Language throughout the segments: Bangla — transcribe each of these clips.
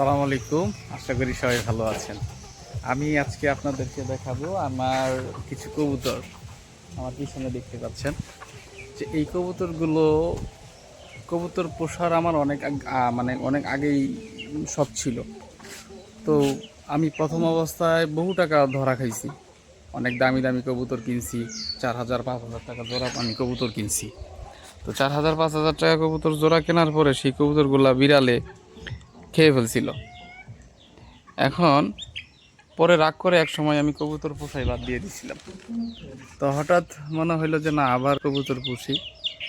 আসসালামু আলাইকুম। আশা করি সবাই ভালো আছেন। আমি আজকে আপনাদেরকে দেখাবো আমার কিছু কবুতর। আমার পিছনে দেখতে পাচ্ছেন যে এই কবুতর পোষার আমার অনেক আগেই শখ ছিল। তো আমি প্রথম অবস্থায় বহু টাকা ধরা খাইছি, অনেক দামি দামি কবুতর কিনছি। 4,000 5,000 টাকা জোড়া আমি কবুতর কিনছি। তো 4,000 5,000 টাকা কবুতর জোড়া কেনার পরে সেই কবুতরগুলা বিড়ালে খেয়ে ফেলছিল। এখন পরে রাগ করে এক সময় আমি কবুতর পোষাই বাদ দিয়ে দিছিলাম। তো হঠাৎ মনে হইলো যে না, আবার কবুতর পুষি।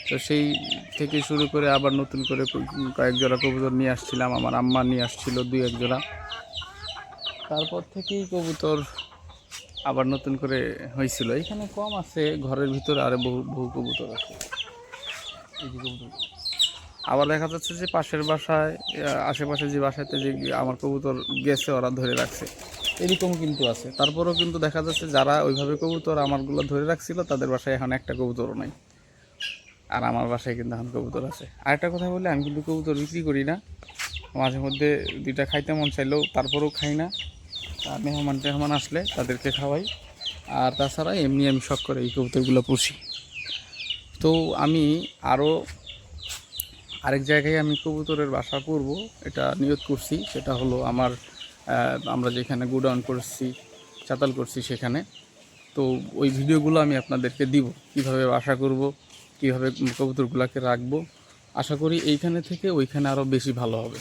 তো সেই থেকে শুরু করে আবার নতুন করে কয়েক জোড়া কবুতর নিয়ে আসছিলাম, আমার আম্মা নিয়ে আসছিল 2-1 জোড়া। তারপর থেকেই কবুতর আবার নতুন করে হয়েছিল। এখানে কম আছে, ঘরের ভিতরে আরো বহু বহু কবুতর আছে। এই যে কবুতর আবার দেখা যাচ্ছে যে পাশের বাসায়, আশেপাশে যে বাসাতে যে আমার কবুতর গেছে ওরা ধরে রাখছে, এরকম কিন্তু আছে। তারপরেও কিন্তু দেখা যাচ্ছে যারা ওইভাবে কবুতর আমারগুলো ধরে রাখছিল তাদের বাসায় এখন একটা কবুতরও নাই, আর আমার বাসায় কিন্তু এখন কবুতর আছে। আরেকটা কথা বলি, আমি কিন্তু কবুতর বিক্রি করি না। মাঝে মধ্যে দুইটা খাইতে মন চাইলেও তারপরেও খাই না। মেহমান আসলে তাদেরকে খাওয়াই। আর তাছাড়া এমনি আমি শখ করে এই কবুতরগুলো পুষি। তো আমি আরও আরেক জায়গায় আমি কবুতরের বাসা করব, এটা নিয়ত করছি। সেটা হলো আমরা যেখানে গোডাউন করছি, চাতাল করছি সেখানে। তো ওই ভিডিওগুলো আমি আপনাদেরকে দিব, কিভাবে বাসা করব, কিভাবে কবুতরগুলোকে রাখবো। আশা করি এইখানে থেকে ওইখানে আরও বেশি ভালো হবে।